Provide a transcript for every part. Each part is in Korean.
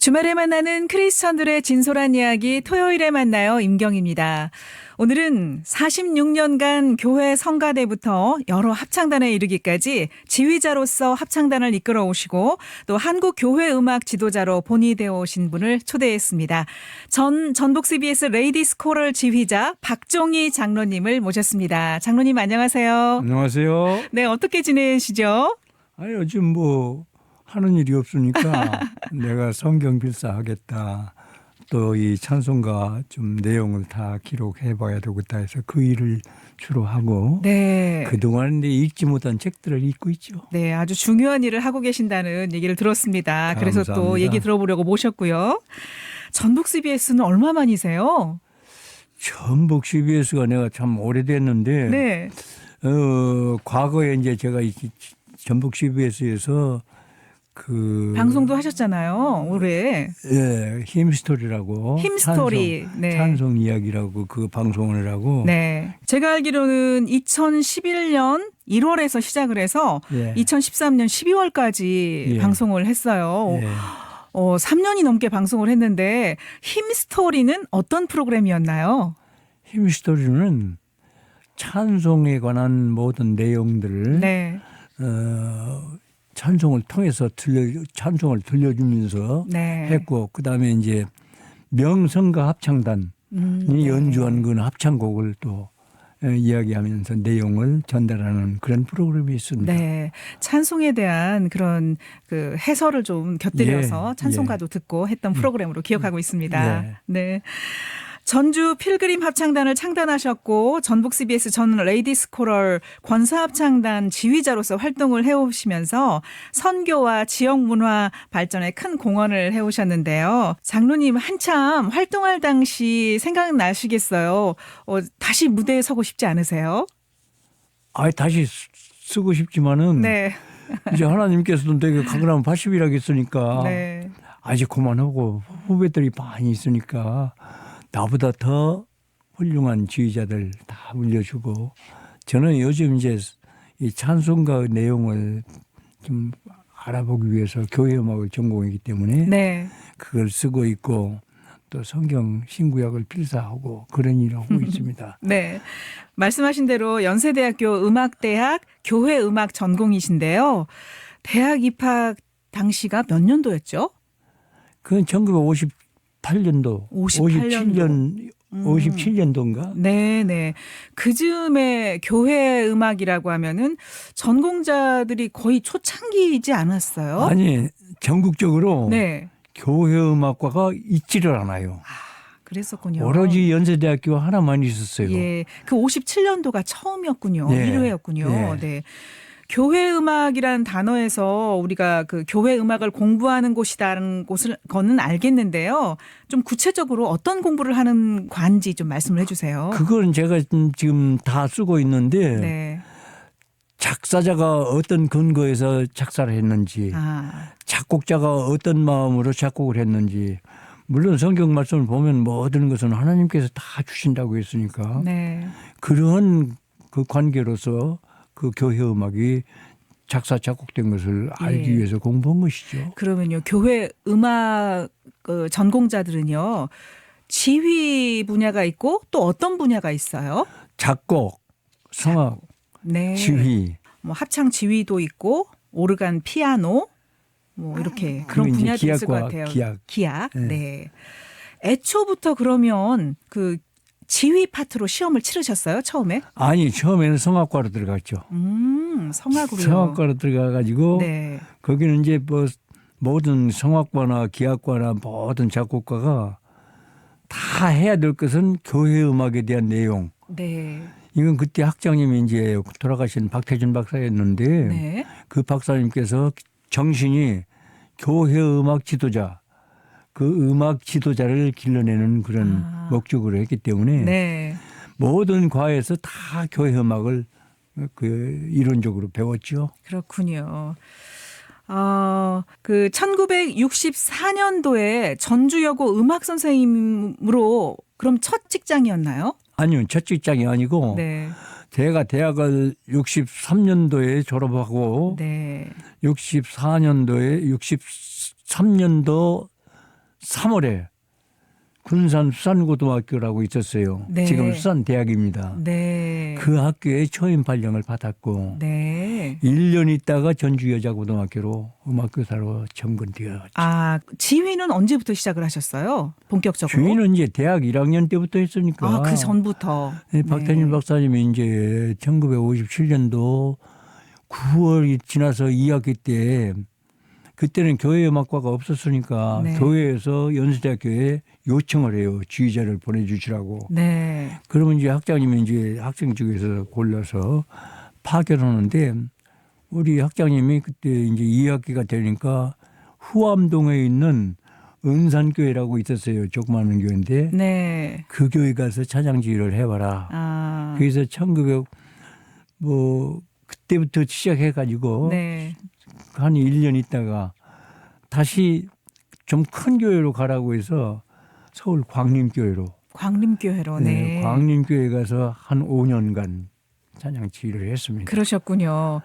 주말에 만나는 크리스천들의 진솔한 이야기 토요일에 만나요. 임경입니다. 오늘은 46년간 교회 성가대부터 여러 합창단에 이르기까지 지휘자로서 합창단을 이끌어 오시고 또 한국 교회 음악 지도자로 본이 되어 오신 분을 초대했습니다. 전북 CBS 레이디스 코럴 지휘자 박종희 장로님을 모셨습니다. 장로님 안녕하세요. 안녕하세요. 네, 어떻게 지내시죠? 요즘 하는 일이 없으니까 내가 성경 필사하겠다. 또 이 찬송가 좀 내용을 다 기록해 봐야 되겠다 해서 그 일을 주로 하고 네. 그동안 읽지 못한 책들을 읽고 있죠. 네, 아주 중요한 일을 하고 계신다는 얘기를 들었습니다. 그래서 또 감사합니다. 얘기 들어보려고 모셨고요. 전북 CBS는 얼마 만이세요? 전북 CBS가 내가 참 오래됐는데 네. 과거에 이제 제가 이 전북 CBS에서 방송도 하셨잖아요. 올해. 힘스토리라고 힘스토리. 찬송 이야기라고 그 방송을 하고 네. 제가 알기로는 2011년 1월에서 시작을 해서 2013년 12월까지 방송을 했어요. 3년이 넘게 방송을 했는데 힘스토리는 어떤 프로그램이었나요? 힘스토리는 찬송에 관한 모든 내용들을 찬송을 통해서 찬송을 들려주면서 했고 그다음에 이제 명성가 합창단이 연주한 그 합창곡을 또 이야기하면서 내용을 전달하는 그런 프로그램이 있습니다. 네, 찬송에 대한 그런 그 해설을 좀 곁들여서 찬송가도 듣고 했던 프로그램으로 기억하고 있습니다. 네. 전주 필그림 합창단을 창단하셨고 전북 CBS 전 레이디스 코럴 권사 합창단 지휘자로서 활동을 해오시면서 선교와 지역 문화 발전에 큰 공헌을 해오셨는데요. 장로님 한참 활동할 당시 생각나시겠어요? 다시 무대에 서고 싶지 않으세요? 다시 쓰고 싶지만은 이제 하나님께서도 되게 강건하면 80이라고 했으니까 아직 그만하고 후배들이 많이 있으니까 나보다 더 훌륭한 지휘자들 다 물려주고 저는 요즘 이제 이 찬송가 내용을 좀 알아보기 위해서 교회 음악을 전공이기 때문에 그걸 쓰고 있고 또 성경 신구약을 필사하고 그런 일을 하고 있습니다. 네, 말씀하신 대로 연세대학교 음악대학 교회 음악 전공이신데요. 대학 입학 당시가 몇 년도였죠? 그건 1958년도, 57년도인가? 네네. 그 즈음에 교회 음악이라고 하면은 전공자들이 거의 초창기이지 않았어요? 아니, 전국적으로 교회 음악과가 있지를 않아요. 그랬었군요. 오로지 연세대학교 하나만 있었어요. 그 57년도가 처음이었군요. 1회였군요. 네. 교회 음악이란 단어에서 우리가 그 교회 음악을 공부하는 곳이라는 거는 알겠는데요. 좀 구체적으로 어떤 공부를 하는 관지 좀 말씀을 해 주세요. 그건 제가 지금 다 쓰고 있는데 작사자가 어떤 근거에서 작사를 했는지 작곡자가 어떤 마음으로 작곡을 했는지 물론 성경 말씀을 보면 모든 것은 하나님께서 다 주신다고 했으니까 그런 그 관계로서 그 교회 음악이 작사 작곡된 것을 알기 위해서 공부한 것이죠. 그러면요. 교회 음악 전공자들은요. 지휘 분야가 있고 또 어떤 분야가 있어요? 작곡, 성악, 지휘. 뭐 합창 지휘도 있고 오르간, 피아노 뭐 이렇게 그런 분야도 있을 것 같아요. 기악. 네. 애초부터 그러면 그 지휘 파트로 시험을 치르셨어요? 처음에? 아니 처음에는 성악과로 들어갔죠. 성악으로요. 성악과로 들어가가지고 거기는 이제 뭐 모든 성악과나 기악과나 모든 작곡가가 다 해야 될 것은 교회 음악에 대한 내용. 이건 그때 학장님이 이제 돌아가신 박태준 박사였는데 그 박사님께서 정신이 교회 음악 지도자. 그 음악 지도자를 길러내는 그런 목적으로 했기 때문에 모든 과에서 다 교회 음악을 그 이론적으로 배웠죠. 그렇군요. 그 1964년도에 전주여고 음악 선생님으로 그럼 첫 직장이었나요? 아니요, 첫 직장이 아니고 제가 대학을 63년도에 졸업하고 64년도에 63년도 3월에 군산 수산고등학교라고 있었어요. 네. 지금 수산대학입니다. 네. 그 학교에 초임 발령을 받았고 네. 1년 있다가 전주여자고등학교로 음악교사로 전근되었죠. 아, 지휘는 언제부터 시작을 하셨어요? 본격적으로? 지휘는 이제 대학 1학년 때부터 했으니까. 아, 그 전부터. 네, 박태진 박사님이 이제 1957년도 9월이 지나서 2학기 때 그때는 교회음악과가 없었으니까 네. 교회에서 연세대학교에 요청을 해요. 지휘자를 보내주시라고. 네. 그러면 이제 학장님이 이제 학생 중에서 골라서 파견하는데 우리 학장님이 그때 이제 2학기가 되니까 후암동에 있는 은산교회라고 있었어요. 조그마한 교회인데 네. 그 교회 가서 찬양지휘를 해봐라. 아. 그래서 1900 그때부터 시작해가지고 네. 한 1년 있다가 다시 좀 큰 교회로 가라고 해서 서울 광림교회로. 광림교회로. 네. 광림교회 가서 한 5년간 찬양 지휘를 했습니다. 그러셨군요.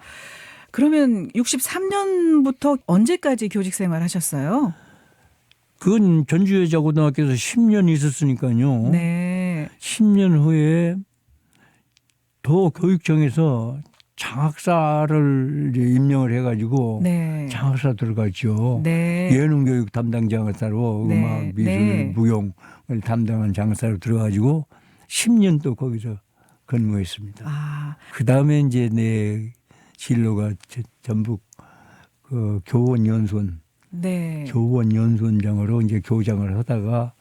그러면 63년부터 언제까지 교직 생활 하셨어요? 그건 전주여자고등학교에서 10년 있었으니까요. 네. 10년 후에 도교육청에서 장학사를 이제 임명을 해가지고 네. 장학사 들어갔죠. 네. 예능교육 담당 장학사로 네. 음악, 미술, 네. 무용을 담당한 장학사로 들어가지고 10년 또 거기서 근무했습니다. 아. 그 다음에 이제 내 진로가 전북 그 교원연수원, 네. 교원연수원장으로 이제 교장을 하다가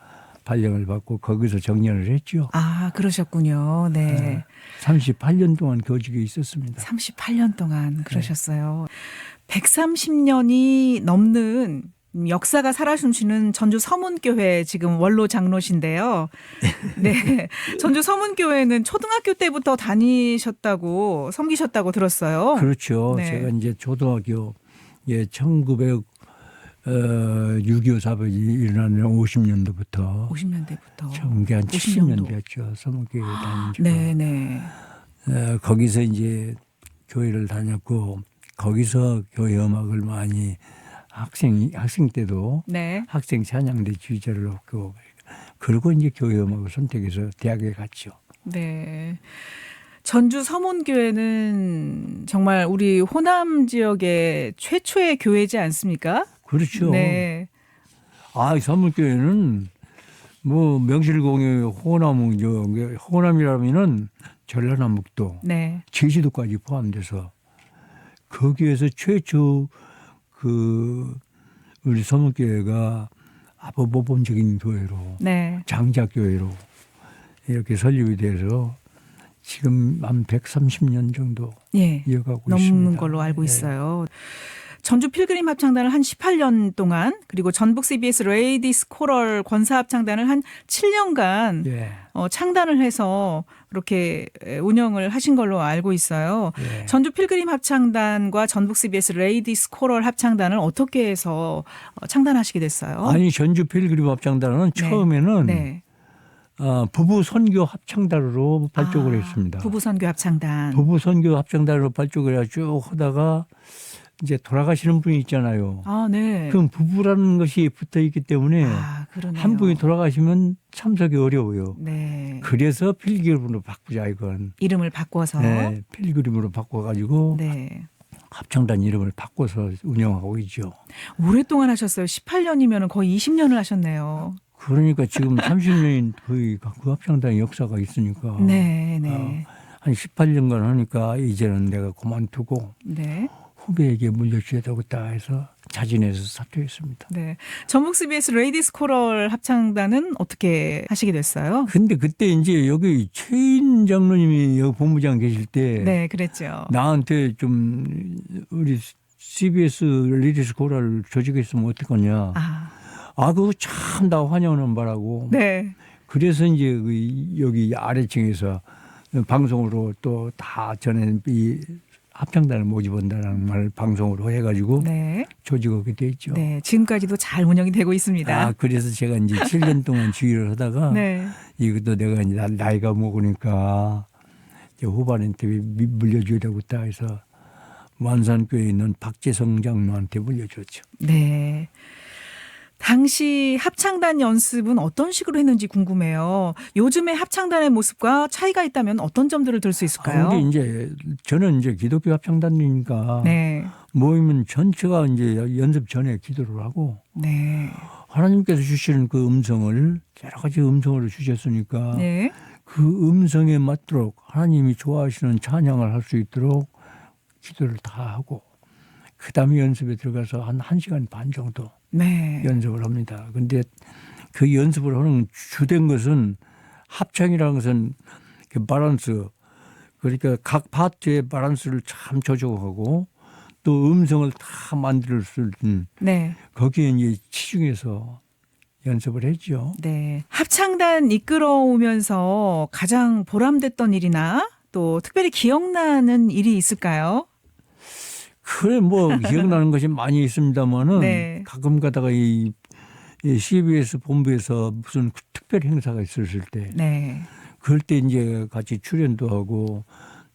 발령을 받고 거기서 정년을 했죠. 아, 그러셨군요. 네. 38년 동안 교직에 있었습니다. 38년 동안 그러셨어요. 130년이 넘는 역사가 살아 숨쉬는 전주 서문교회 지금 원로 장로신데요. 네. 전주 서문교회는 초등학교 때부터 다니셨다고 섬기셨다고 들었어요. 그렇죠. 네. 제가 이제 초등학교 6.25 사변이 일어나는 50년도부터 50년대부터. 정계 한 70년 됐죠. 서문교회 다닌 지가. 네네. 거기서 이제 교회를 다녔고 거기서 교회 음악을 많이 학생 때도 네. 학생 찬양대 지휘자를 했고 그리고 이제 교회 음악을 선택해서 대학에 갔죠. 네. 전주 서문교회는 정말 우리 호남 지역의 최초의 교회지 않습니까? 그렇죠. 네. 서문교회는 뭐 명실공히 호남이라면은 전라남북도, 네. 제주도까지 포함돼서 거기에서 최초 우리 서문교회가 모범적인 교회로, 네. 장자교회로 이렇게 설립이 돼서 지금 한 130년 정도 예. 이어가고 넘는 있습니다. 걸로 알고 있어요. 전주 필그림 합창단을 한 18년 동안 그리고 전북 CBS 레이디스 코럴 권사 합창단을 한 7년간 예. 창단을 해서 그렇게 운영을 하신 걸로 알고 있어요. 예. 전주 필그림 합창단과 전북 CBS 레이디스 코럴 합창단을 어떻게 해서 창단하시게 됐어요? 아니 전주 필그림 합창단은 네. 처음에는 네. 부부 선교 합창단으로 발족을 했습니다. 부부 선교 합창단. 부부 선교 합창단으로 발족을 해서 쭉 하다가 이제 돌아가시는 분이 있잖아요. 아, 네. 그럼 부부라는 것이 붙어 있기 때문에 그러네요. 한 분이 돌아가시면 참석이 어려워요. 네. 그래서 필그림으로 바꾸자 이건. 이름을 바꿔서. 네, 필그림으로 바꿔가지고 네. 합창단 이름을 바꿔서 운영하고 있죠. 오랫동안 하셨어요. 18년이면 거의 20년을 하셨네요. 그러니까 지금 30년인 거의 그 합창단의 역사가 있으니까. 네, 네. 한 18년간 하니까 이제는 내가 그만두고 네. 후배에게 물려줘야 되겠다 해서 자진해서 사퇴했습니다. 네. 전북 CBS 레이디스 코럴 합창단은 어떻게 하시게 됐어요? 근데 그때 이제 여기 최인 장로님이 여기 본부장 계실 때 네, 그랬죠. 나한테 좀 우리 CBS 레이디스 코럴 조직했으면 어떡하냐. 그거 참 나 환영하는 바라고. 네. 그래서 이제 여기 아래층에서 방송으로 또 다 전에 이 합창단을 모집한다는 말 방송으로 해가지고 네. 조직하게 돼 있죠. 네. 지금까지도 잘 운영이 되고 있습니다. 그래서 제가 이제 7년 동안 지휘를 하다가 네. 이것도 내가 이제 나이가 먹으니까 이제 후반한테 물려줘야 되겠다 해서 완산교에 있는 박재성 장로한테 물려줬죠. 네. 당시 합창단 연습은 어떤 식으로 했는지 궁금해요. 요즘의 합창단의 모습과 차이가 있다면 어떤 점들을 들 수 있을까요? 근데 이제 저는 이제 기독교 합창단이니까 네. 모이면 전체가 이제 연습 전에 기도를 하고 네. 하나님께서 주시는 그 음성을 여러 가지 음성으로 주셨으니까 네. 그 음성에 맞도록 하나님이 좋아하시는 찬양을 할 수 있도록 기도를 다 하고 그다음에 연습에 들어가서 한 1시간 반 정도 네. 연습을 합니다. 근데 그 연습을 하는 주된 것은 합창이라는 것은 그 밸런스 그러니까 각 파트의 밸런스를 참 조정하고 또 음성을 다 만들 수 있는 네. 거기에 이제 치중해서 연습을 했죠. 네. 합창단 이끌어오면서 가장 보람됐던 일이나 또 특별히 기억나는 일이 있을까요? 그래 뭐 기억나는 것이 많이 있습니다만은 네. 가끔 가다가 이 CBS 본부에서 무슨 특별 행사가 있었을 때 네. 그럴 때 이제 같이 출연도 하고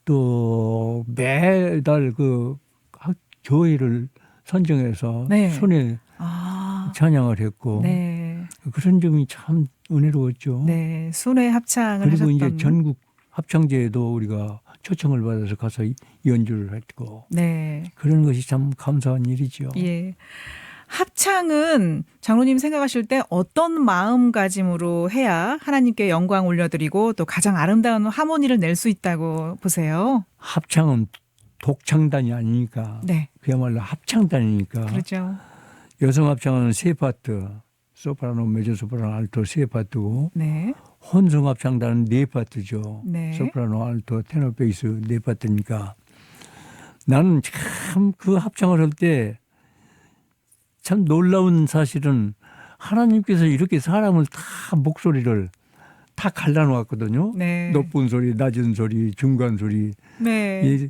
또 매달 그 교회를 선정해서 네. 순회 찬양을 했고 네. 그런 점이 참 은혜로웠죠. 네. 순회 합창을 그리고 하셨던. 이제 전국 합창제에도 우리가 초청을 받아서 가서 연주를 했고 네. 그런 것이 참 감사한 일이죠. 예. 합창은 장로님 생각하실 때 어떤 마음가짐으로 해야 하나님께 영광 올려드리고 또 가장 아름다운 하모니를 낼 수 있다고 보세요? 합창은 독창단이 아니니까 네. 그야말로 합창단이니까 그렇죠. 여성 합창은 3파트 소프라노, 메조소프라노, 알토 3파트고 네. 혼성 합창단은 4파트죠. 네. 소프라노, 알토, 테너, 베이스 4파트니까 나는 참 그 합창을 할 때 참 놀라운 사실은 하나님께서 이렇게 사람을 다 목소리를 다 갈라놓았거든요. 네. 높은 소리, 낮은 소리, 중간 소리. 네.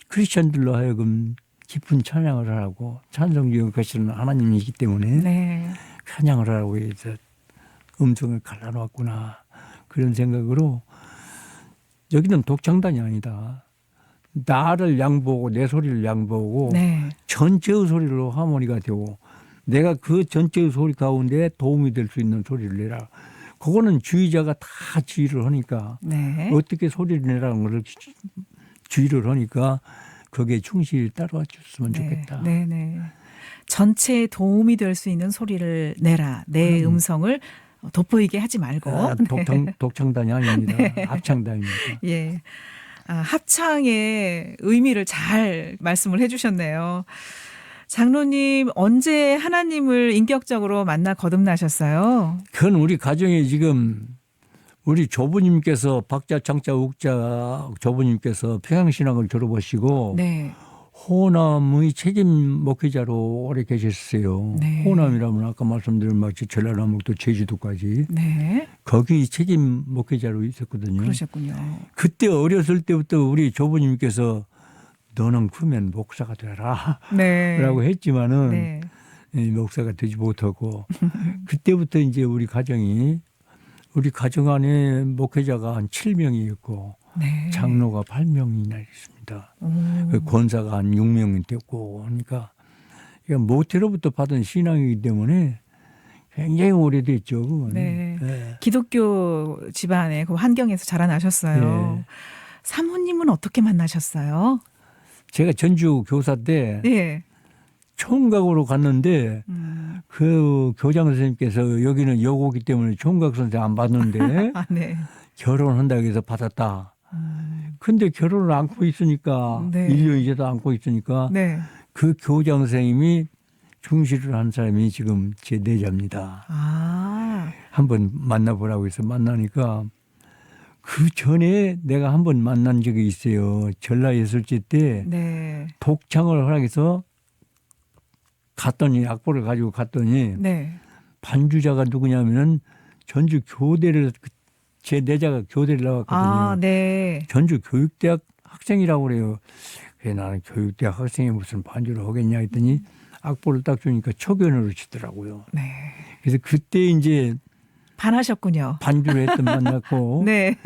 크리스천들로 하여금 깊은 찬양을 하라고 찬송지의 것은 하나님이기 때문에 네. 찬양을 하라고 해서 음성을 갈라놓았구나 그런 생각으로 여기는 독창단이 아니다. 나를 양보하고 내 소리를 양보하고 네. 전체의 소리로 하모니가 되고 내가 그 전체의 소리 가운데 도움이 될 수 있는 소리를 내라. 그거는 주의자가 다 지휘를 하니까 네. 어떻게 소리를 내라는 걸 주의를 하니까 거기에 충실히 따라와 줬으면 좋겠다. 네네. 전체에 도움이 될 수 있는 소리를 내라. 내 음성을 돋보이게 하지 말고. 독창단이 아닙니다. 네. 합창단입니다. 예. 합창의 의미를 잘 말씀을 해 주셨네요. 장로님 언제 하나님을 인격적으로 만나 거듭나셨어요? 그건 우리 가정에 지금 우리 조부님께서 박자 창자 욱자 조부님께서 평양신학을 졸업하시고 네. 호남의 책임 목회자로 오래 계셨어요. 네. 호남이라면 아까 말씀드린 마치 전라남북도 제주도까지 네. 거기 책임 목회자로 있었거든요. 그러셨군요. 그때 어렸을 때부터 우리 조부님께서 너는 크면 목사가 되라 네. 라고 했지만은 네. 목사가 되지 못하고 그때부터 이제 우리 가정 안에 목회자가 한 7명이었고 네. 장로가 8명이나 있습니다. 그 권사가 한 6명이 됐고 그러니까 모태로부터 받은 신앙이기 때문에 굉장히 오래됐죠. 그건. 네. 네. 기독교 집안의 그 환경에서 자라나셨어요. 네. 사모님은 어떻게 만나셨어요? 제가 전주 교사 때 네. 총각으로 갔는데 그 교장 선생님께서 여기는 여고기 때문에 총각 선생 안 받는데 네. 결혼한다고 해서 받았다. 근데 결혼을 안고 있으니까 네. 1년 이제도 안고 있으니까 네. 그 교장 선생님이 중시를 한 사람이 지금 제 내자입니다. 한번 만나보라고 해서 만나니까 그 전에 내가 한번 만난 적이 있어요. 전라예술제 때 네. 독창을 하라고 갔더니 악보를 가지고 갔더니 네. 반주자가 누구냐면은 전주 교대를 제 내자가 교대를 나왔거든요. 네. 전주 교육대학 학생이라고 그래요. 그래 나는 교육대학 학생이 무슨 반주를 하겠냐 했더니 악보를 딱 주니까 초견으로 치더라고요. 네. 그래서 그때 이제 반하셨군요. 반주를 했던 만났고 네.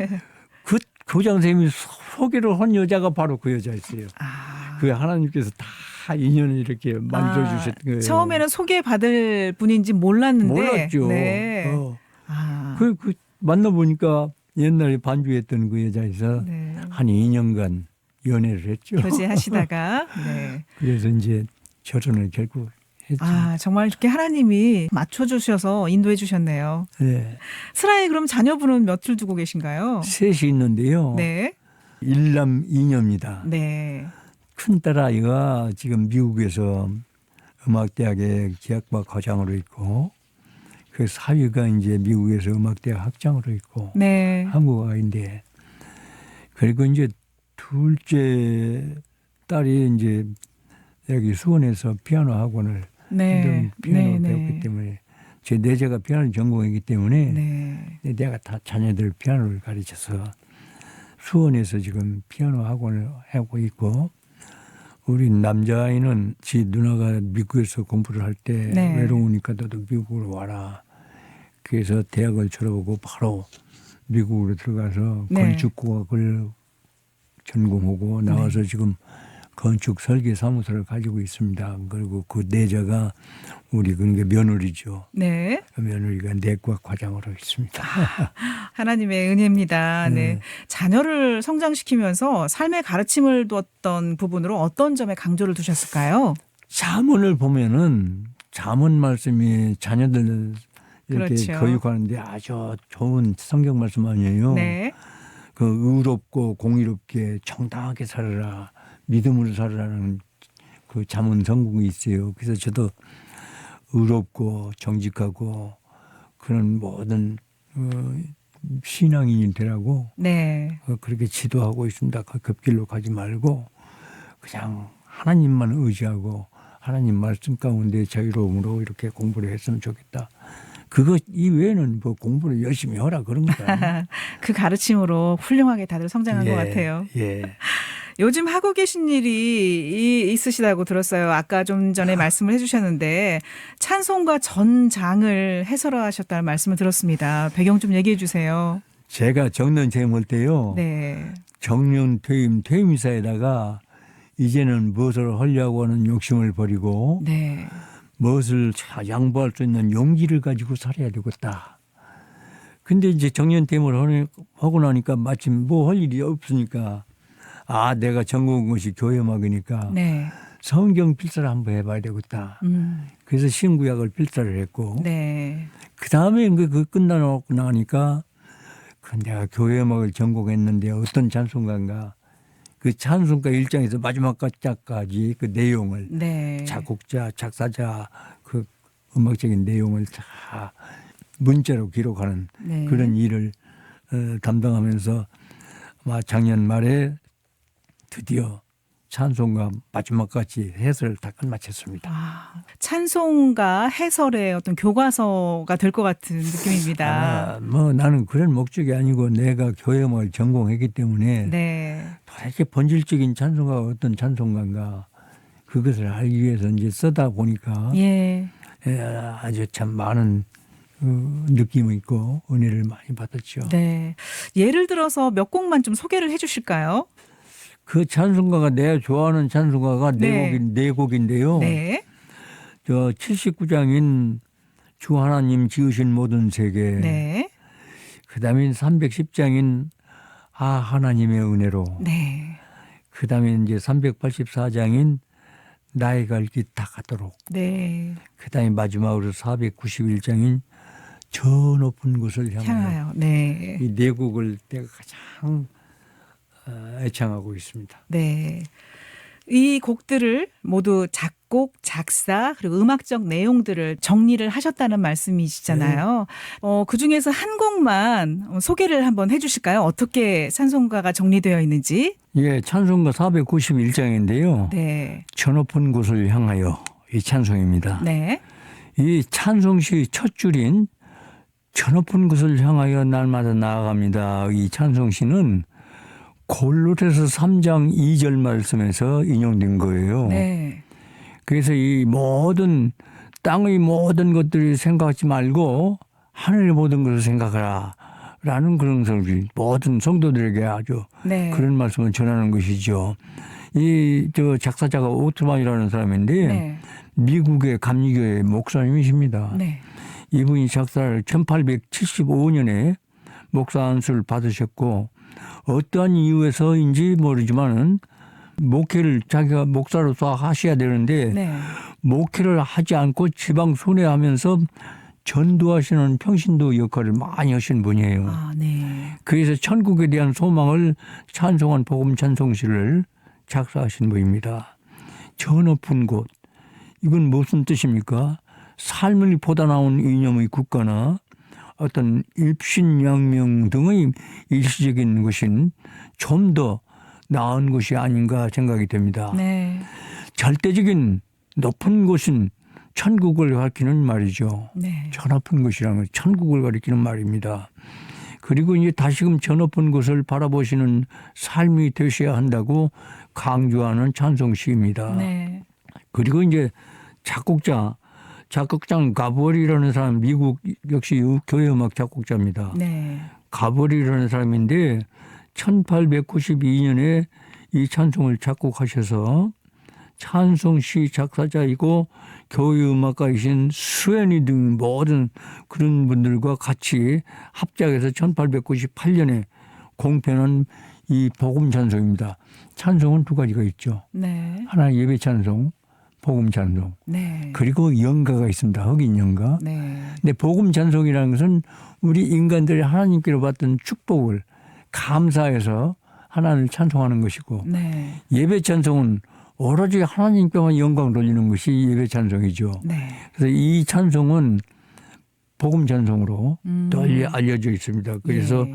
그 교장 선생님이 소개를 한 여자가 바로 그 여자였어요. 아. 그 하나님께서 다 다 인연을 이렇게 만들어주셨던 거예요. 처음에는 소개받을 분인지 몰랐는데. 몰랐죠. 네. 그 만나보니까 옛날에 반주했던 그 여자에서 네. 한 2년간 연애를 했죠. 교제하시다가. 네. 그래서 이제 결혼을 결국 했죠. 정말 이렇게 하나님이 맞춰주셔서 인도해 주셨네요. 네. 슬하에 그럼 자녀분은 몇을 두고 계신가요? 셋이 있는데요. 네. 1남 2녀입니다. 네. 큰 딸아이가 지금 미국에서 음악대학의 기악과 과장으로 있고, 그 사위가 이제 미국에서 음악대학 학장으로 있고, 네. 한국아인데, 그리고 이제 둘째 딸이 이제 여기 수원에서 피아노 학원을 피아노를 배웠기 때문에 제 내제가 피아노 전공이기 때문에 내가 다 자녀들 피아노를 가르쳐서 수원에서 지금 피아노 학원을 하고 있고, 우리 남자아이는 지 누나가 미국에서 공부를 할 때 외로우니까 너도 미국으로 와라. 그래서 대학을 졸업하고 바로 미국으로 들어가서 건축공학을 전공하고 나와서 지금 건축 설계 사무소를 가지고 있습니다. 그리고 그 내자가 우리 그러니까 며느리죠. 네. 그 며느리가 내과 과장으로 있습니다. 하나님의 은혜입니다. 네. 자녀를 성장시키면서 삶의 가르침을 두었던 부분으로 어떤 점에 강조를 두셨을까요? 잠언을 보면은 잠언 말씀이 자녀들 이렇게 교육하는데 아주 좋은 성경 말씀 아니에요. 네. 그 의롭고 공의롭게 정당하게 살아라. 믿음으로 살아라는 그 잠언 성공이 있어요. 그래서 저도 의롭고 정직하고 그런 모든 신앙인이 되라고 그렇게 지도하고 있습니다. 그 급길로 가지 말고 그냥 하나님만 의지하고 하나님 말씀 가운데 자유로움으로 이렇게 공부를 했으면 좋겠다. 그거 이외에는 뭐 공부를 열심히 하라 그런 거다. 그 가르침으로 훌륭하게 다들 성장한 것 같아요. 예. 요즘 하고 계신 일이 있으시다고 들었어요. 아까 좀 전에 말씀을 해 주셨는데 찬송가 전장을 해설하셨다는 말씀을 들었습니다. 배경 좀 얘기해 주세요. 제가 정년 퇴임할 때요. 정년 퇴임이사에다가 이제는 무엇을 하려고 하는 욕심을 버리고 무엇을 양보할 수 있는 용기를 가지고 살아야 되겠다. 근데 이제 정년 퇴임을 하고 나니까 마침 뭐 할 일이 없으니까 내가 전공한 것이 교회 음악이니까 성경 필사를 한번 해봐야 되겠다. 그래서 신구약을 필사를 했고 그 다음에 그 끝나고 나니까 내가 교회 음악을 전공했는데 어떤 찬송가인가 그 찬송가 1장에서 마지막까지 그 내용을 작곡자, 작사자 그 음악적인 내용을 다 문자로 기록하는 그런 일을 담당하면서 아마 작년 말에 드디어 찬송가 마지막까지 해설을 다 끝마쳤습니다. 찬송가 해설의 어떤 교과서가 될 것 같은 느낌입니다. 나는 그런 목적이 아니고 내가 교회 음악을 전공했기 때문에 도대체 본질적인 찬송가가 어떤 찬송가인가 그것을 알기 위해서 이제 쓰다 보니까 아주 참 많은 느낌이 있고 은혜를 많이 받았죠. 예를 들어서 몇 곡만 좀 소개를 해 주실까요? 그 찬송가가 내가 좋아하는 찬송가가 네 곡인데요. 저 79장인 주 하나님 지으신 모든 세계. 그다음에 310장인 하나님의 은혜로. 그다음에 이제 384장인 나의 갈 길 다 가도록. 그다음에 마지막으로 491장인 저 높은 곳을 향하여. 이 네 곡을 내가 가장 애창하고 있습니다. 이 곡들을 모두 작곡, 작사 그리고 음악적 내용들을 정리를 하셨다는 말씀이시잖아요. 그중에서 한 곡만 소개를 한번 해 주실까요? 어떻게 찬송가가 정리되어 있는지. 찬송가 491장인데요. 저 높은 곳을 향하여 이 찬송입니다. 이 찬송시 첫 줄인 저 높은 곳을 향하여 날마다 나아갑니다. 이 찬송시는 골로새서 3장 2절 말씀에서 인용된 거예요. 그래서 이 모든 땅의 모든 것들을 생각하지 말고 하늘의 모든 것을 생각하라 라는 그런 성질 모든 성도들에게 아주 그런 말씀을 전하는 것이죠. 이 저 작사자가 오트만이라는 사람인데 네. 미국의 감리교회 목사님이십니다. 네. 이분이 작사를 1875년에 목사 안수를 받으셨고 어떠한 이유에서인지 모르지만은 목회를 자기가 목사로서 하셔야 되는데 네. 목회를 하지 않고 지방 순회하면서 전도하시는 평신도 역할을 많이 하신 분이에요. 아, 네. 그래서 천국에 대한 소망을 찬송한 복음 찬송시를 작사하신 분입니다. 저 높은 곳. 이건 무슨 뜻입니까? 삶을 보다 나온 이념의 국가나 어떤 일신양명 등의 일시적인 것인 좀 더 나은 곳이 아닌가 생각이 됩니다. 네. 절대적인 높은 곳은 천국을 가리키는 말이죠. 네. 저 높은 곳이라는 건 천국을 가리키는 말입니다. 그리고 이제 다시금 저 높은 곳을 바라보시는 삶이 되셔야 한다고 강조하는 찬송시입니다. 네. 그리고 이제 작곡장 가버리라는 사람, 미국 역시 교회 음악 작곡자입니다. 네. 가버리라는 사람인데 1892년에 이 찬송을 작곡하셔서 찬송시 작사자이고 교회 음악가이신 수연이 등 모든 그런 분들과 같이 합작해서 1898년에 공편한 이 복음 찬송입니다. 찬송은 두 가지가 있죠. 네. 하나는 예배 찬송, 복음 찬송. 네. 그리고 연가가 있습니다. 흑인 연가. 네. 근데 복음 찬송이라는 것은 우리 인간들이 하나님께로 받던 축복을 감사해서 하나님을 찬송하는 것이고 네. 예배 찬송은 오로지 하나님께만 영광 돌리는 것이 예배 찬송이죠. 네. 그래서 이 찬송은 복음 찬송으로 널리 알려져 있습니다. 그래서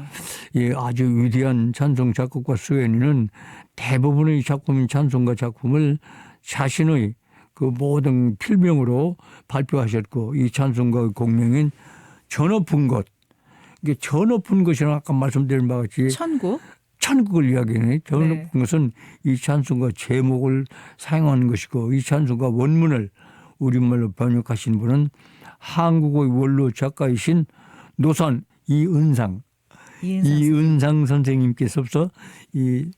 예, 아주 위대한 찬송 작곡가 수연이는 대부분의 작품인 찬송가 작품을 자신의 그 모든 필명으로 발표하셨고 이 찬송가의 공명인 저 높은 곳. 이게 저 높은 곳이라는 아까 말씀드린 바와 같이 천국을 이야기하는 저 높은 것은 이 찬송가 제목을 사용하는 것이고 이 찬송가 원문을 우리말로 번역하신 분은 한국의 원로 작가이신 노산 이은상 선생님께서 이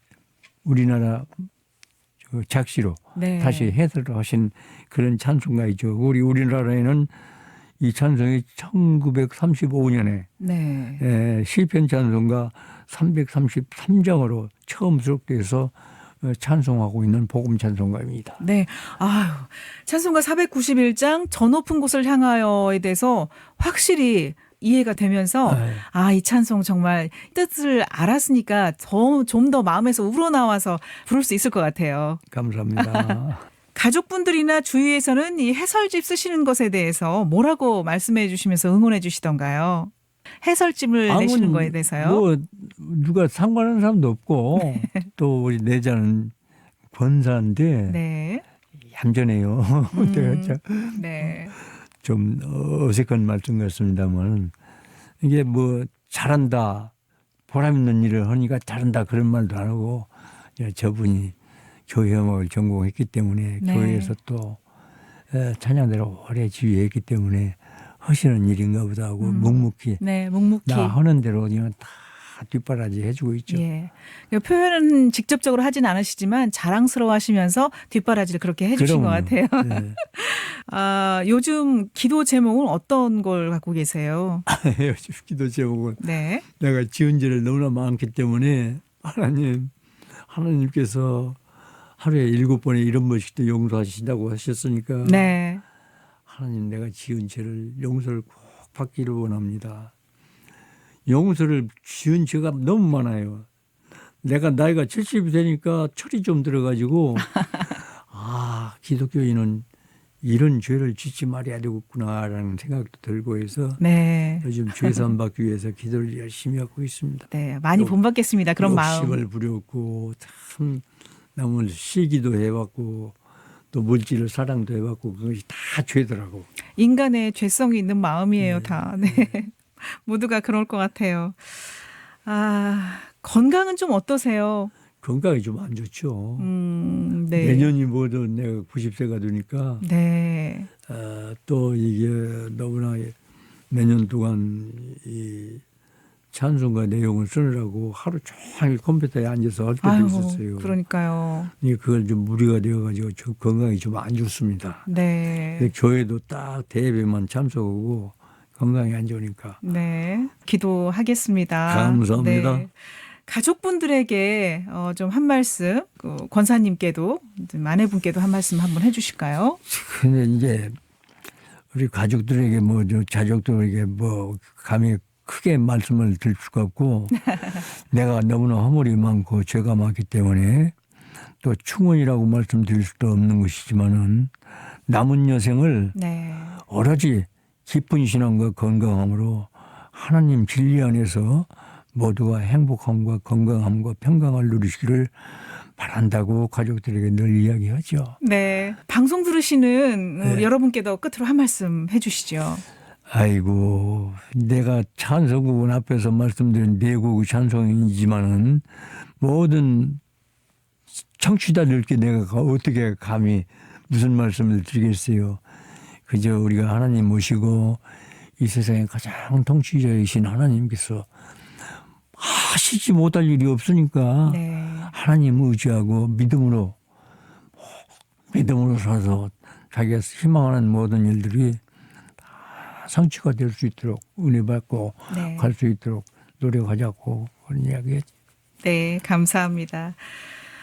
우리나라 작시로 다시 해설을 하신 그런 찬송가이죠. 우리나라에는 이 찬송이 1935년에 시편 찬송가 333장으로 처음 수록돼서 찬송하고 있는 복음 찬송가입니다. 네. 아유, 찬송가 491장 저 높은 곳을 향하여에 대해서 확실히 이해가 되면서 이 찬송 정말 뜻을 알았으니까 좀 더 마음에서 우러나와서 부를 수 있을 것 같아요. 감사합니다. 가족분들이나 주위에서는 이 해설집 쓰시는 것에 대해서 뭐라고 말씀해 주시면서 응원해 주시던가요? 해설집을 내시는 거에 대해서요? 뭐 누가 상관하는 사람도 없고 또 우리 내자는 권사인데 얌전해요. 네. 좀 어색한 말씀 같습니다만 이게 뭐 잘한다, 보람 있는 일을 하니까 잘한다 그런 말도 안 하고 저분이 교회 음악을 전공했기 때문에 교회에서 또 찬양대로 오래 지휘했기 때문에 하시는 일인가 보다 하고 묵묵히 나 하는 대로 그냥 다 뒷바라지 해주고 있죠. 예. 표현은 직접적으로 하진 않으시지만 자랑스러워하시면서 뒷바라지를 그렇게 해주신 것 같아요. 네. 요즘 기도 제목은 어떤 걸 갖고 계세요? 요즘 기도 제목은 내가 지은 죄를 너무나 많기 때문에 하나님께서 하루에 7번에 이런 번씩도 용서하신다고 하셨으니까 하나님 내가 지은 죄를 용서를 꼭 받기를 원합니다. 용서를 지은 죄가 너무 많아요. 내가 나이가 70이 되니까 철이 좀 들어가지고 기독교인은 이런 죄를 짓지 말아야 되겠구나라는 생각도 들고 해서 요즘 죄사함 받기 위해서 기도를 열심히 하고 있습니다. 네, 많이 본받겠습니다. 그런 마음. 욕심을 부렸고 참 남을 시기도 해봤고 또 물질을 사랑도 해봤고 그것이 다 죄더라고. 인간의 죄성이 있는 마음이에요. 다. 모두가 그럴 것 같아요. 건강은 좀 어떠세요? 건강이 좀 안 좋죠. 내년이 모두 내가 90세가 되니까 또 이게 너무나 몇 년 동안 찬송가 내용을 쓰느라고 하루 종일 컴퓨터에 앉아서 할 때도 있었어요. 그러니까요. 그걸 좀 무리가 되어가지고 건강이 좀 안 좋습니다. 네. 교회도 딱 대예배만 참석하고 건강이 안 좋으니까. 네. 기도하겠습니다. 감사합니다. 네. 가족분들에게 좀 한 말씀, 권사님께도 아내분께도 한 말씀 한번 해주실까요? 근데 이제 우리 가족들에게 자족들에게 감히 크게 말씀을 드릴 수가 없고 내가 너무나 허물이 많고 죄가 많기 때문에 또 충원이라고 말씀드릴 수도 없는 것이지만은 남은 여생을 네. 오로지 기쁜 신앙과 건강함으로 하나님 진리 안에서 모두가 행복함과 건강함과 평강을 누리시기를 바란다고 가족들에게 늘 이야기하죠. 네. 방송 들으시는 네. 여러분께도 끝으로 한 말씀 해주시죠. 아이고, 내가 찬송국은 앞에서 말씀드린 내곡의 찬송이지만은 모든 청취자들께 내가 어떻게 감히 무슨 말씀을 드리겠어요. 그저 우리가 하나님 모시고 이 세상에 가장 통치자이신 하나님께서 하시지 못할 일이 없으니까 네. 하나님 의지하고 믿음으로 살아서 자기가 희망하는 모든 일들이 다 성취가 될 수 있도록 은혜 받고 네. 갈 수 있도록 노력하자고 그런 이야기했죠. 네, 감사합니다.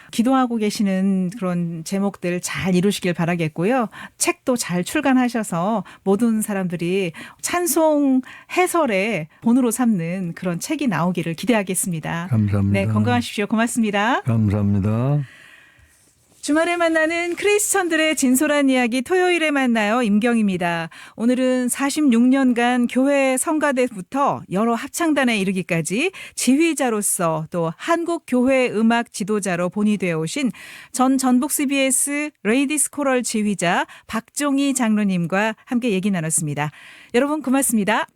기도하고 계시는 그런 제목들 잘 이루시길 바라겠고요. 책도 잘 출간하셔서 모든 사람들이 찬송 해설의 본으로 삼는 그런 책이 나오기를 기대하겠습니다. 감사합니다. 네, 건강하십시오. 고맙습니다. 감사합니다. 주말에 만나는 크리스천들의 진솔한 이야기 토요일에 만나요. 임경입니다. 오늘은 46년간 교회 성가대부터 여러 합창단에 이르기까지 지휘자로서 또 한국교회 음악 지도자로 본이 되어 오신 전 전북 CBS 레이디스 코럴 지휘자 박종희 장로님과 함께 얘기 나눴습니다. 여러분 고맙습니다.